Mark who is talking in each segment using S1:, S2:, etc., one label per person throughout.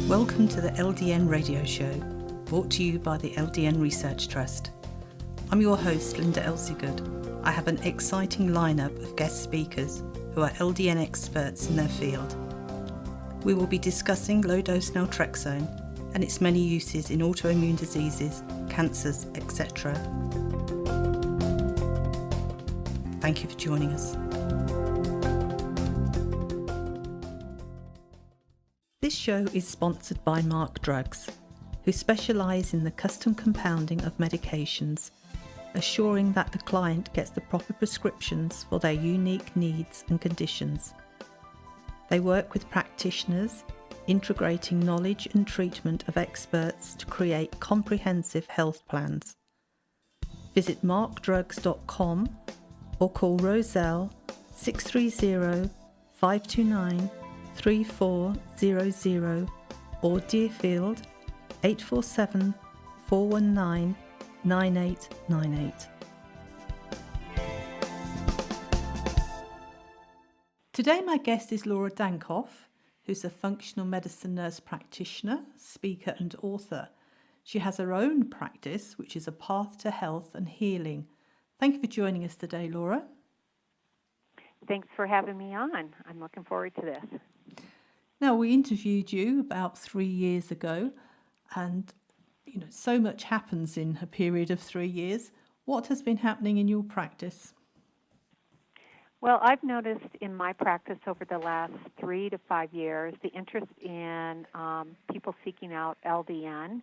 S1: Welcome to the LDN Radio Show, brought to you by the LDN Research Trust. I'm your host, Linda Elsiegood. I have an exciting lineup of guest speakers who are LDN experts in their field. We will be discussing low-dose naltrexone and its many uses in autoimmune diseases, cancers, etc. Thank you for joining us. This show is sponsored by Mark Drugs, who specialise in the custom compounding of medications, assuring that the client gets the proper prescriptions for their unique needs and conditions. They work with practitioners, integrating knowledge and treatment of experts to create comprehensive health plans. Visit markdrugs.com or call Roselle 630 529 3400 or Deerfield 847 419 9898. Today my guest is Laura Dankof, who's a functional medicine nurse practitioner, speaker and author. She has her own practice, which is a path to health and healing. Thank you for joining us today, Laura.
S2: Thanks for having me on. I'm looking forward to this.
S1: Now, we interviewed you about 3 years ago, and so much happens in a period of 3 years. What has been happening in your practice?
S2: Well, I've noticed in my practice over the last 3 to 5 years, the interest in people seeking out LDN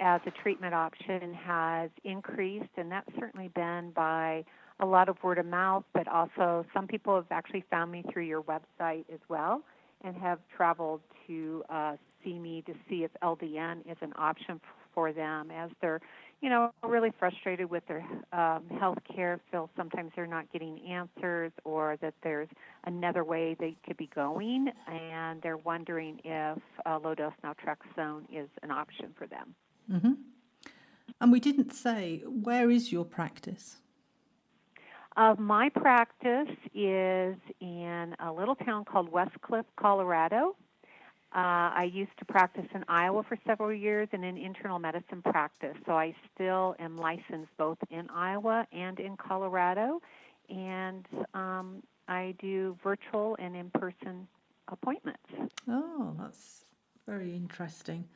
S2: as a treatment option has increased, and that's certainly been by a lot of word of mouth, but also some people have actually found me through your website as well and have traveled to see me to see if LDN is an option for them as they're, really frustrated with their health care, feel sometimes they're not getting answers or that there's another way they could be going, and they're wondering if low-dose naltrexone is an option for them.
S1: Mm-hmm. And we didn't say, where is your practice?
S2: My practice is in a little town called Westcliff, Colorado. I used to practice in Iowa for several years in an internal medicine practice, so I still am licensed both in Iowa and in Colorado, and I do virtual and in-person appointments.
S1: Oh, that's very interesting.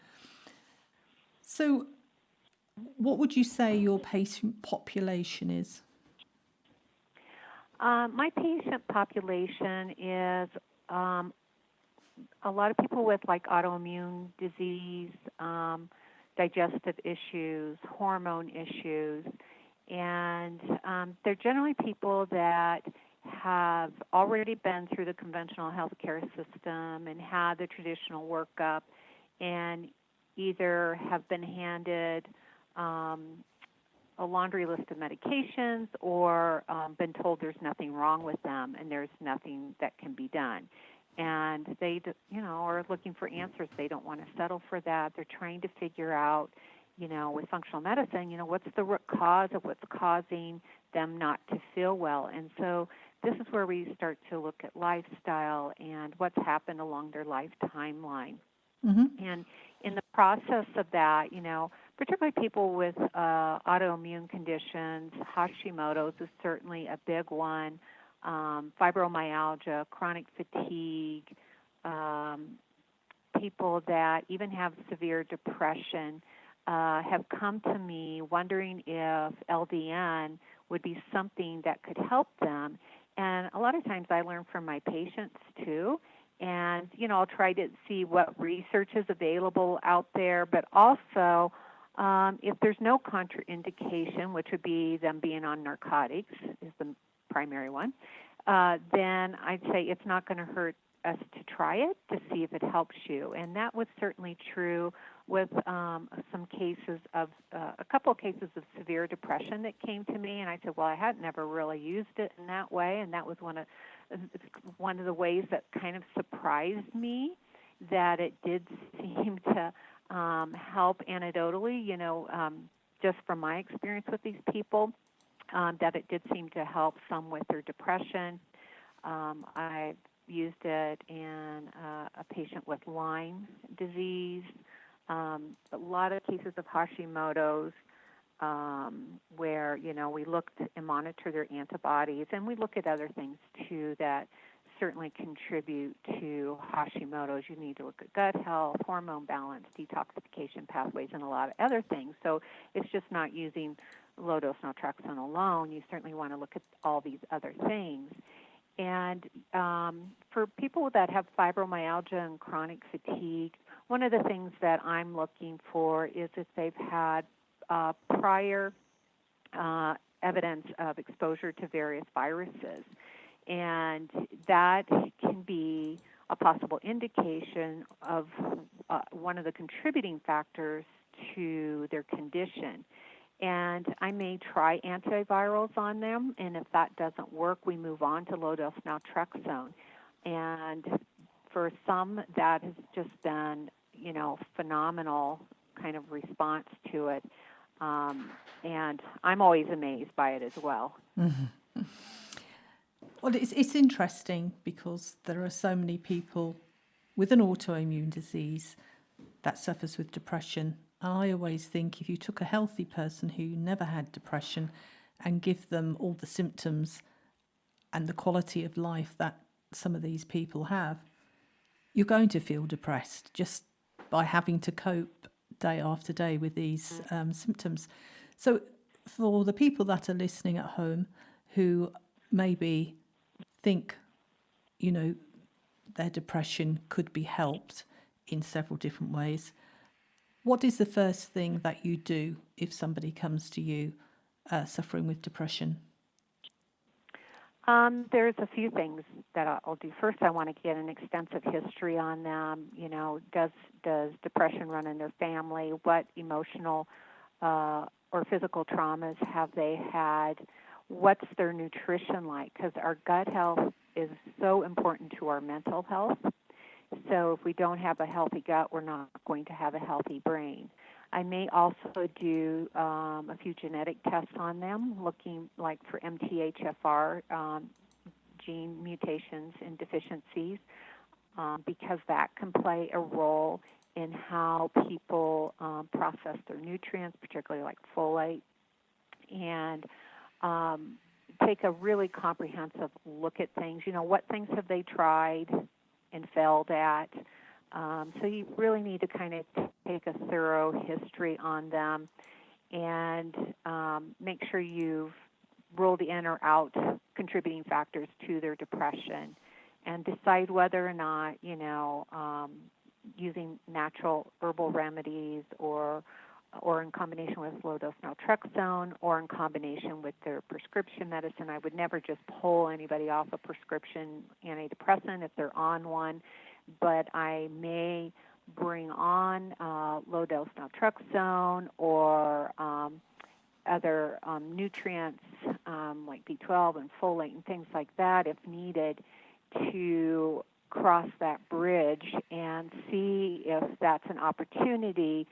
S1: So what would you say your patient population is?
S2: My patient population is a lot of people with like autoimmune disease, digestive issues, hormone issues, and they're generally people that have already been through the conventional healthcare system and had the traditional workup and either have been handed a laundry list of medications or been told there's nothing wrong with them and there's nothing that can be done. And they, are looking for answers. They don't want to settle for that. They're trying to figure out, with functional medicine, what's the root cause of what's causing them not to feel well. And so this is where we start to look at lifestyle and what's happened along their life timeline. Mm-hmm. And in the process of that, particularly people with autoimmune conditions, Hashimoto's is certainly a big one, fibromyalgia, chronic fatigue, people that even have severe depression have come to me wondering if LDN would be something that could help them. And a lot of times I learn from my patients too. And, I'll try to see what research is available out there, but also if there's no contraindication, which would be them being on narcotics is the primary one, then I'd say it's not going to hurt us to try it to see if it helps you. And that was certainly true with some cases of, a couple of cases of severe depression that came to me, and I said, well, I had never really used it in that way, and that was one of the ways that kind of surprised me, that it did seem to help anecdotally, just from my experience with these people, that it did seem to help some with their depression. I used it in a patient with Lyme disease, a lot of cases of Hashimoto's, where, we looked and monitor their antibodies, and we look at other things too that certainly contribute to Hashimoto's. You need to look at gut health, hormone balance, detoxification pathways, and a lot of other things. So it's just not using low-dose naltrexone alone. You certainly want to look at all these other things. And for people that have fibromyalgia and chronic fatigue, one of the things that I'm looking for is if they've had prior evidence of exposure to various viruses. And that can be a possible indication of one of the contributing factors to their condition. And I may try antivirals on them, and if that doesn't work, we move on to low-dose naltrexone. And for some, that has just been, phenomenal kind of response to it. And I'm always amazed by it as well.
S1: Mm-hmm. Well, it's interesting because there are so many people with an autoimmune disease that suffers with depression. And I always think if you took a healthy person who never had depression and give them all the symptoms and the quality of life that some of these people have, you're going to feel depressed just by having to cope day after day with these symptoms. So for the people that are listening at home who maybe think, their depression could be helped in several different ways, what is the first thing that you do if somebody comes to you suffering with depression?
S2: There's a few things that I'll do. First, I want to get an extensive history on them. Does depression run in their family? What emotional or physical traumas have they had? What's their nutrition like? Because our gut health is so important to our mental health. So if we don't have a healthy gut, we're not going to have a healthy brain. I may also do a few genetic tests on them, looking like for MTHFR gene mutations and deficiencies, because that can play a role in how people process their nutrients, particularly like folate, and take a really comprehensive look at things. What things have they tried and failed at? So you really need to kind of take a thorough history on them and make sure you've ruled in or out contributing factors to their depression, and decide whether or not, using natural herbal remedies or in combination with low-dose naltrexone or in combination with their prescription medicine. I would never just pull anybody off a prescription antidepressant if they're on one, but I may bring on low-dose naltrexone or other nutrients like B12 and folate and things like that if needed to cross that bridge and see if that's an opportunity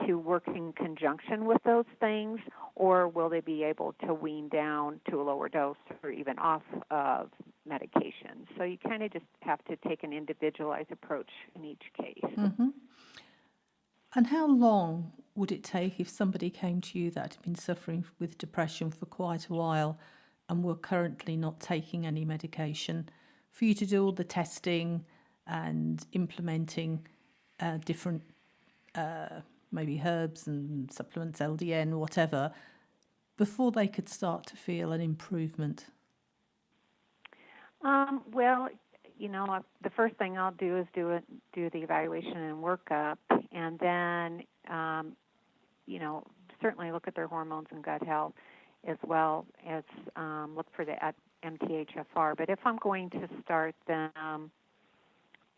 S2: to work in conjunction with those things, or will they be able to wean down to a lower dose or even off of medication? So you kind of just have to take an individualized approach in each case.
S1: Mm-hmm. And how long would it take if somebody came to you that had been suffering with depression for quite a while and were currently not taking any medication, for you to do all the testing and implementing different maybe herbs and supplements, LDN, whatever, before they could start to feel an improvement?
S2: Well, the first thing I'll do is do the evaluation and workup, and then, certainly look at their hormones and gut health, as well as look for the MTHFR. But if I'm going to start them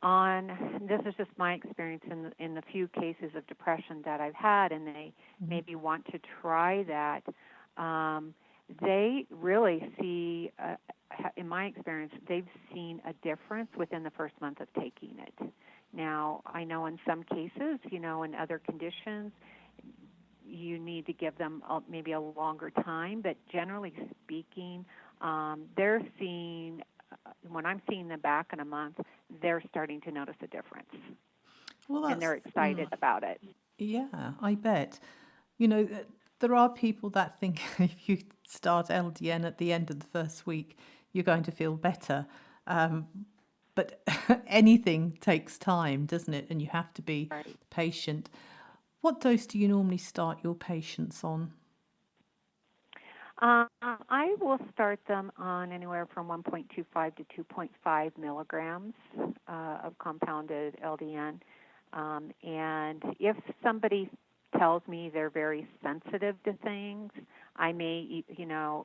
S2: on, this is just my experience in the few cases of depression that I've had, and they maybe want to try that, they really see, in my experience, they've seen a difference within the first month of taking it. Now, I know in some cases, in other conditions, you need to give them maybe a longer time, but generally speaking, they're seeing, when I'm seeing them back in a month, they're starting to notice a difference,
S1: Well,
S2: and they're excited about it.
S1: yeah, I bet. You know, there are people that think if you start LDN at the end of the first week, you're going to feel better. But anything takes time, doesn't it? And you have to be
S2: Right.
S1: patient. What dose do you normally start your patients on?
S2: I will start them on anywhere from 1.25 to 2.5 milligrams of compounded LDN. And if somebody tells me they're very sensitive to things, I may,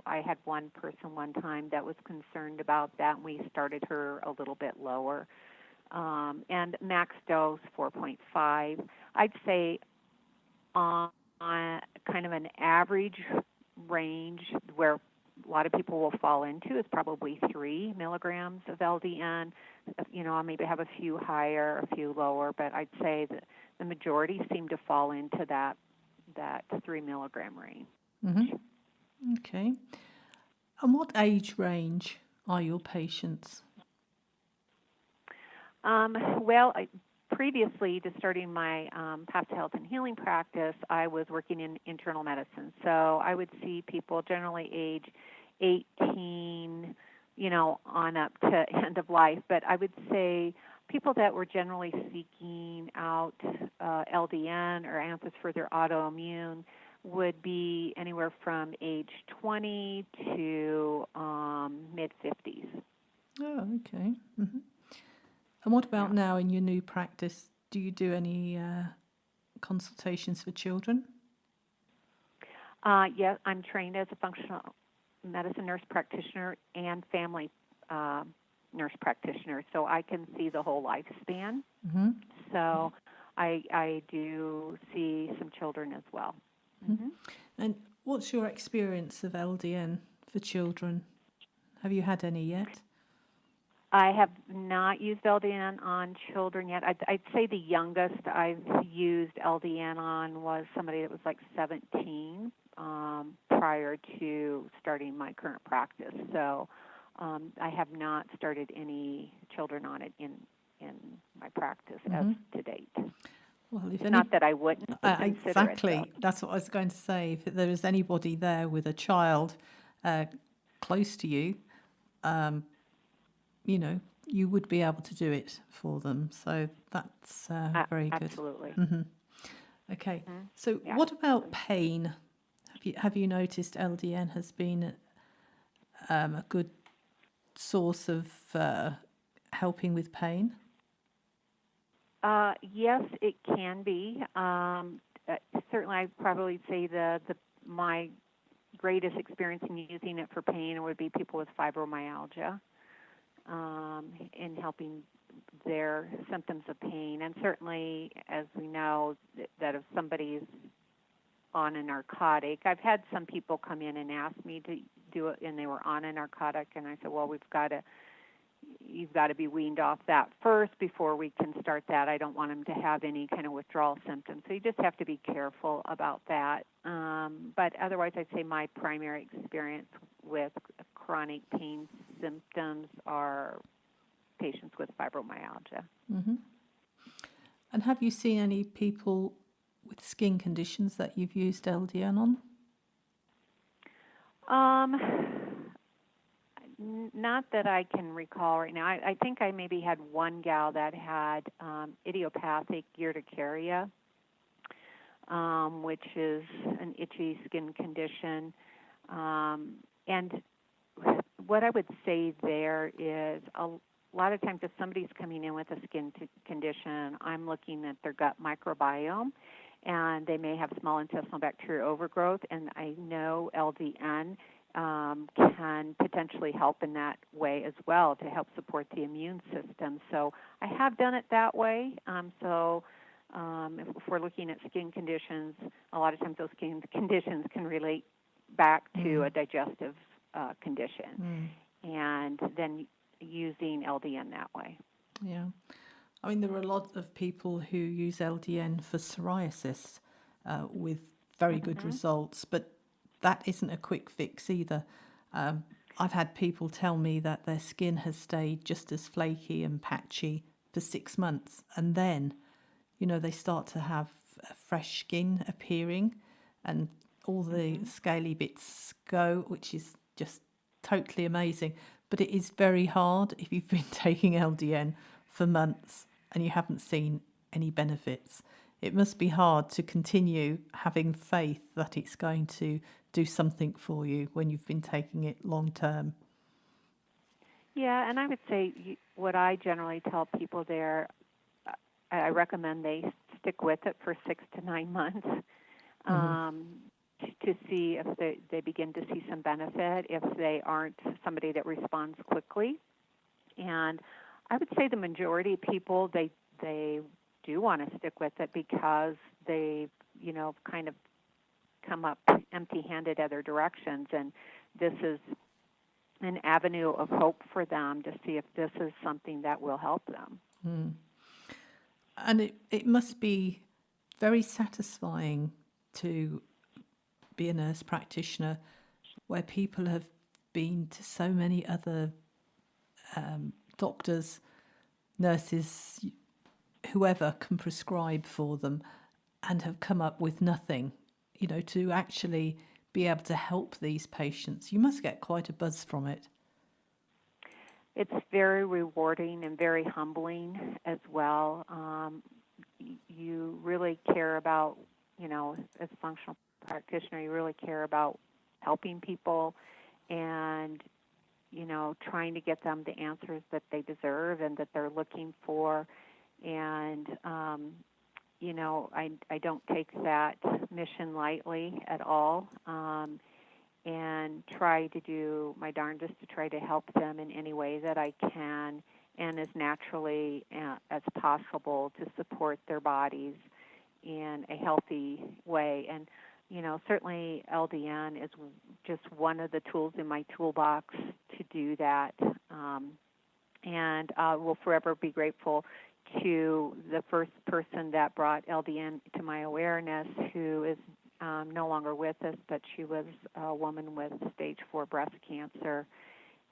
S2: I had one person one time that was concerned about that, and we started her a little bit lower. And max dose 4.5. I'd say on kind of an average range where a lot of people will fall into is probably 3 milligrams of LDN. I maybe have a few higher, a few lower, but I'd say that the majority seem to fall into that 3 milligram range.
S1: Mm-hmm. Okay. And what age range are your patients?
S2: Previously to starting my Path to Health and Healing practice, I was working in internal medicine. So I would see people generally age 18, on up to end of life. But I would say people that were generally seeking out LDN or answers for their autoimmune would be anywhere from age 20 to mid-50s.
S1: Oh, okay. Mm-hmm. And what about now in your new practice? Do you do any consultations for children?
S2: Yes, I'm trained as a functional medicine nurse practitioner and family nurse practitioner, so I can see the whole lifespan.
S1: Mm-hmm.
S2: So I do see some children as well. Mm-hmm.
S1: And what's your experience of LDN for children? Have you had any yet?
S2: I have not used LDN on children yet. I'd say the youngest I've used LDN on was somebody that was like 17 prior to starting my current practice. So I have not started any children on it in my practice as to date.
S1: Well, if
S2: not that I wouldn't consider
S1: exactly.
S2: it,
S1: That's what I was going to say. If there is anybody there with a child close to you, you would be able to do it for them. So that's very good.
S2: Absolutely.
S1: Mm-hmm. Okay. So what about pain? Have you noticed LDN has been a good source of helping with pain?
S2: Yes, it can be. Certainly, I'd probably say my greatest experience in using it for pain would be people with fibromyalgia, in helping their symptoms of pain. And certainly, as we know, that if somebody's on a narcotic, I've had some people come in and ask me to do it, and they were on a narcotic, and I said, well, you've got to be weaned off that first before we can start that. I don't want them to have any kind of withdrawal symptoms. So you just have to be careful about that. But otherwise, I'd say my primary experience with chronic pain symptoms are patients with fibromyalgia.
S1: Mm-hmm. And have you seen any people with skin conditions that you've used LDN on?
S2: Not that I can recall right now. I think I maybe had one gal that had idiopathic urticaria, which is an itchy skin condition. And what I would say there is a lot of times if somebody's coming in with a skin condition, I'm looking at their gut microbiome, and they may have small intestinal bacterial overgrowth, and I know LDN can potentially help in that way as well to help support the immune system. So I have done it that way. If we're looking at skin conditions, a lot of times those skin conditions can relate back to a digestive condition, and then using LDN that way.
S1: Yeah. I mean, there are a lot of people who use LDN for psoriasis with very good results, but that isn't a quick fix either. I've had people tell me that their skin has stayed just as flaky and patchy for 6 months, and then, they start to have fresh skin appearing, and all the
S2: Hmm.
S1: scaly bits go, which is just totally amazing. But it is very hard if you've been taking LDN for months and you haven't seen any benefits. It must be hard to continue having faith that it's going to do something for you when you've been taking it long term.
S2: Yeah, and I would say what I generally tell people there, I recommend they stick with it for 6 to 9 months
S1: Mm-hmm.
S2: to see if they begin to see some benefit, if they aren't somebody that responds quickly. And I would say the majority of people, they do want to stick with it because they, kind of come up empty-handed other directions, and this is an avenue of hope for them to see if this is something that will help them.
S1: Mm. And it must be very satisfying to be a nurse practitioner where people have been to so many other doctors, nurses, whoever can prescribe for them, and have come up with nothing, to actually be able to help these patients. You must get quite a buzz from it.
S2: It's very rewarding and very humbling as well. You really care about, as a functional practitioner, you really care about helping people and, trying to get them the answers that they deserve and that they're looking for. And, I don't take that mission lightly at all. And try to do my darndest to try to help them in any way that I can and as naturally as possible to support their bodies in a healthy way. And, certainly LDN is just one of the tools in my toolbox to do that. And I will forever be grateful to the first person that brought LDN to my awareness, who is no longer with us, but she was a woman with stage 4 breast cancer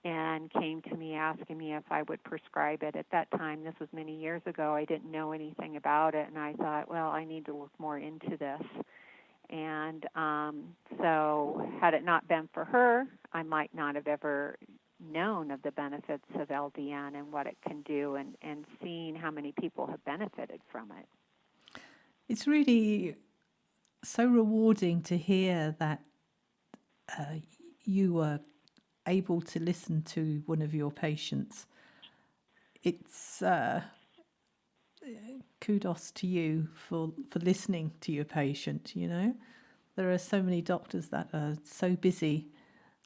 S2: and came to me asking me if I would prescribe it. At that time, this was many years ago, I didn't know anything about it, and I thought, well, I need to look more into this. And so had it not been for her, I might not have ever known of the benefits of LDN and what it can do, and seeing how many people have benefited from it.
S1: It's really so rewarding to hear that you were able to listen to one of your patients. It's kudos to you for listening to your patient. There are so many doctors that are so busy.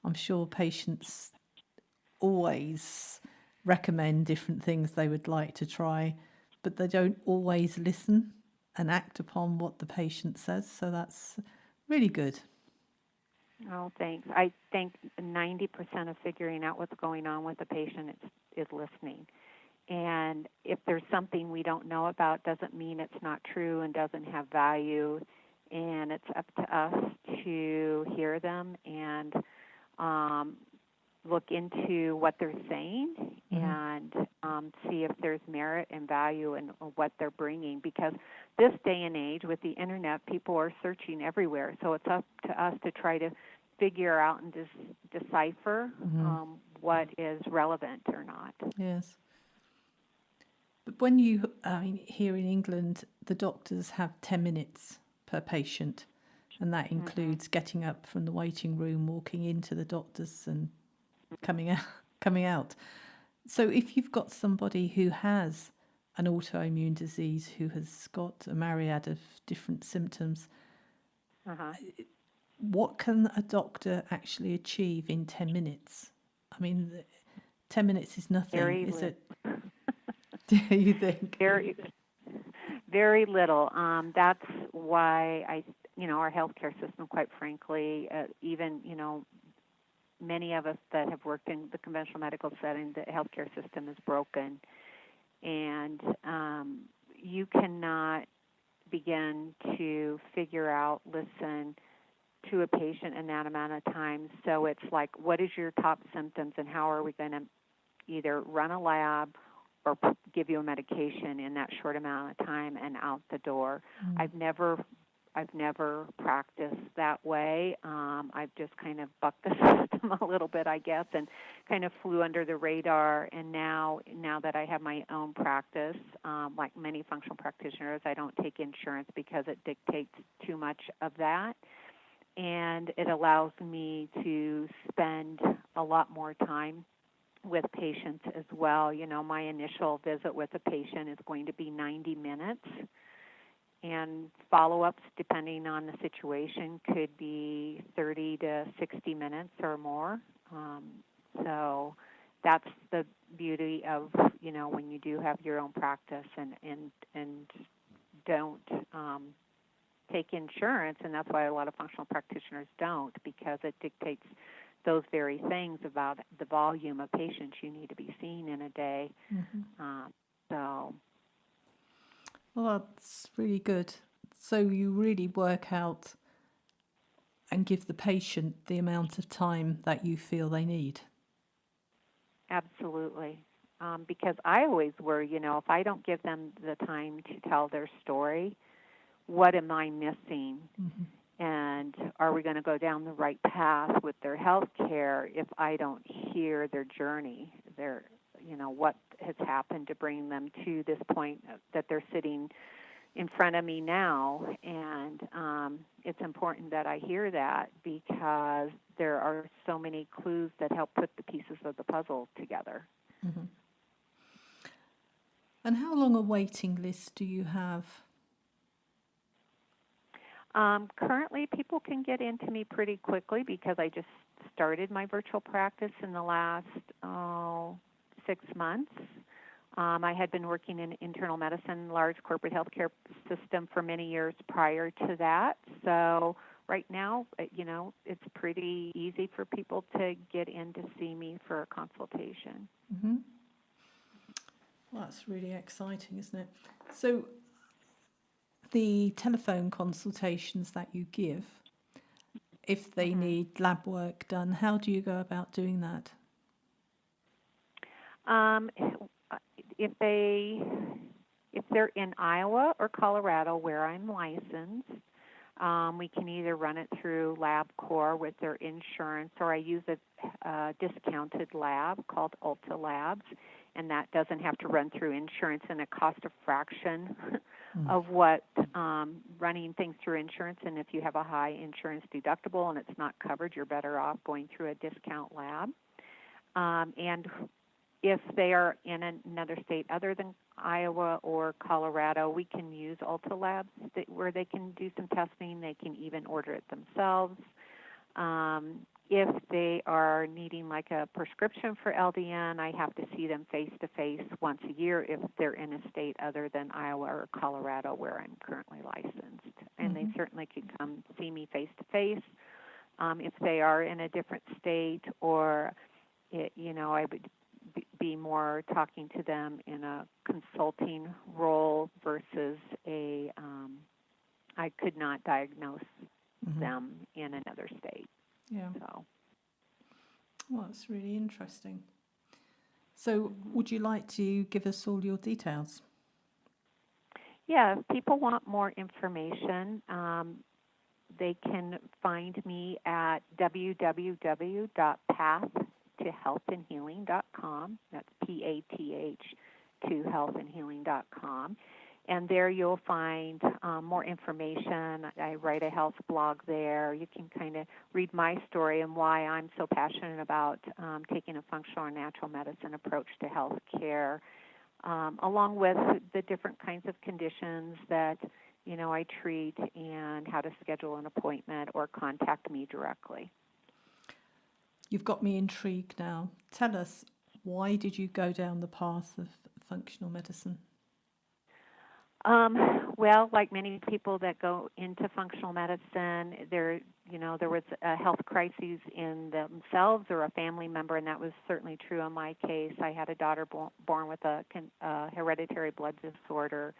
S1: I'm sure patients always recommend different things they would like to try, but they don't always listen and act upon what the patient says. So that's really good.
S2: Oh, thanks. I think 90% of figuring out what's going on with the patient is listening. And if there's something we don't know about, doesn't mean it's not true and doesn't have value. And it's up to us to hear them and look into what they're saying and see if there's merit and value in what they're bringing. Because this day and age, with the internet, people are searching everywhere. So it's up to us to try to figure out and decipher what is relevant or not.
S1: Yes. But when here in England, the doctors have 10 minutes per patient, and that includes getting up from the waiting room, walking into the doctors, and coming out. So if you've got somebody who has an autoimmune disease, who has got a myriad of different symptoms, what can a doctor actually achieve in 10 minutes? I mean, 10 minutes is nothing, is it? Do you think?
S2: Very, very little. That's why our healthcare system, quite frankly, even, many of us that have worked in the conventional medical setting, the healthcare system is broken. And you cannot begin to figure out, listen to a patient in that amount of time. So it's like, what is your top symptoms, and how are we going to either run a lab or give you a medication in that short amount of time and out the door. I've never practiced that way. I've just kind of bucked the system a little bit, I guess, and kind of flew under the radar. And now that I have my own practice, like many functional practitioners, I don't take insurance because it dictates too much of that. And it allows me to spend a lot more time with patients as well. You know, my initial visit with a patient is going to be 90 minutes, and follow-ups, depending on the situation, could be 30 to 60 minutes or more. So that's the beauty of, you know, when you do have your own practice and don't take insurance, and that's why a lot of functional practitioners don't, because it dictates those very things about the volume of patients you need to be seeing in a day.
S1: Well, that's really good. So you really work out and give the patient the amount of time that you feel they need.
S2: Absolutely. Because I always worry, you know, if I don't give them the time to tell their story, what am I missing? And are we going to go down the right path with their health care if I don't hear their journey, their, you know, what has happened to bring them to this point that they're sitting in front of me now? And it's important that I hear that, because there are so many clues that help put the pieces of the puzzle together.
S1: And how long a waiting list do you have?
S2: Currently, people can get into me pretty quickly because I just started my virtual practice in the last 6 months. I had been working in internal medicine, large corporate healthcare system for many years prior to that. So right now, you know, it's pretty easy for people to get in to see me for a consultation.
S1: Well, that's really exciting, isn't it? So the telephone consultations that you give, if they need lab work done, how do you go about doing that?
S2: If they're in Iowa or Colorado, where I'm licensed, we can either run it through LabCorp with their insurance, or I use a discounted lab called Ulta Labs, and that doesn't have to run through insurance, and it costs a fraction of what running things through insurance. And if you have a high insurance deductible and it's not covered, you're better off going through a discount lab. And if they are in another state other than Iowa or Colorado, we can use Ulta Labs where they can do some testing. They can even order it themselves. If they are needing like a prescription for LDN, I have to see them face-to-face once a year if they're in a state other than Iowa or Colorado where I'm currently licensed. And they certainly could come see me face-to-face. If they are in a different state, or, you know, I would be more talking to them in a consulting role versus I could not diagnose them in another state.
S1: Yeah.
S2: So.
S1: Well, that's really interesting. So would you like to give us all your details?
S2: Yeah, if people want more information, they can find me at www.path2healthandhealing.com. That's PATH to healthandhealing.com. And there you'll find more information. I write a health blog there. You can kind of read my story and why I'm so passionate about taking a functional or natural medicine approach to health care, along with the different kinds of conditions that, you know, I treat, and how to schedule an appointment or contact me directly.
S1: You've got me intrigued now. Tell us, why did you go down the path of functional medicine?
S2: Well, like many people that go into functional medicine, there was a health crisis in themselves or a family member, and that was certainly true in my case. I had a daughter born with a hereditary blood disorder,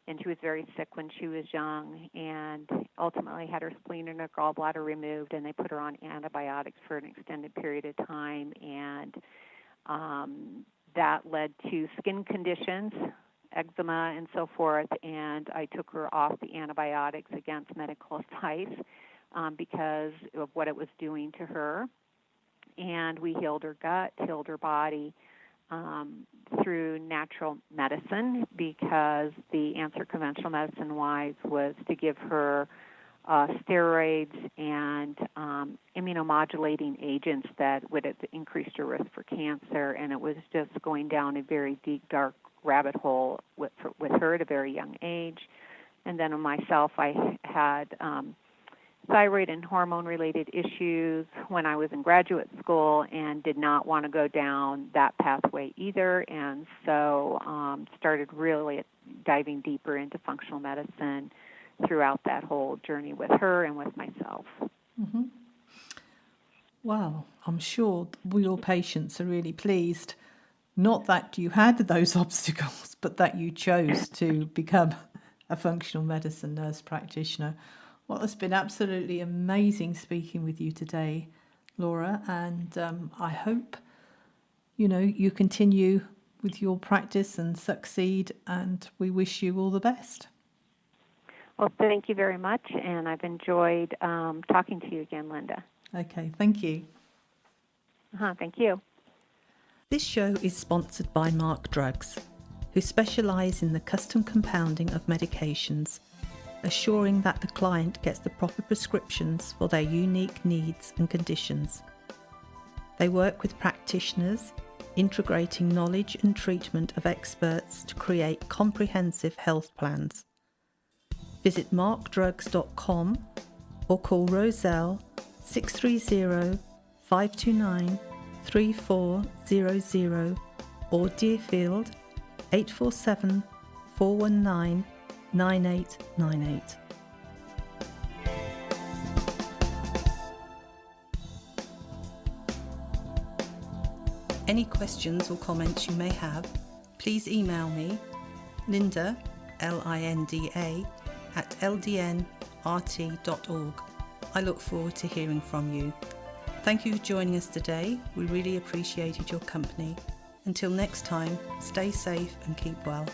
S2: and she was very sick when she was young, and ultimately had her spleen and her gallbladder removed, and they put her on antibiotics for an extended period of time, and that led to skin conditions, eczema and so forth, and I took her off the antibiotics against medical advice because of what it was doing to her. And we healed her gut, healed her body through natural medicine, because the answer conventional medicine-wise was to give her steroids and immunomodulating agents that would have increased her risk for cancer, and it was just going down a very deep, dark rabbit hole with her at a very young age. And then myself, I had thyroid and hormone-related issues when I was in graduate school and did not want to go down that pathway either, and so started really diving deeper into functional medicine throughout that whole journey with her and with myself.
S1: Mm-hmm. Well, I'm sure your patients are really pleased, not that you had those obstacles, but that you chose to become a functional medicine nurse practitioner. Well, it's been absolutely amazing speaking with you today, Laura, and I hope, you continue with your practice and succeed, and we wish you all the best.
S2: Well, thank you very much, and I've enjoyed talking to you again, Linda.
S1: Okay, thank you.
S2: Thank you.
S1: This show is sponsored by Mark Drugs, who specialise in the custom compounding of medications, assuring that the client gets the proper prescriptions for their unique needs and conditions. They work with practitioners, integrating knowledge and treatment of experts to create comprehensive health plans. Visit markdrugs.com or call Roselle 630-529-3400 or Deerfield 847-419-9898. Any questions or comments you may have, please email me, Linda, Linda, at ldn'rt.org. I look forward to hearing from you. Thank you for joining us today. We really appreciated your company. Until next time, stay safe and keep well.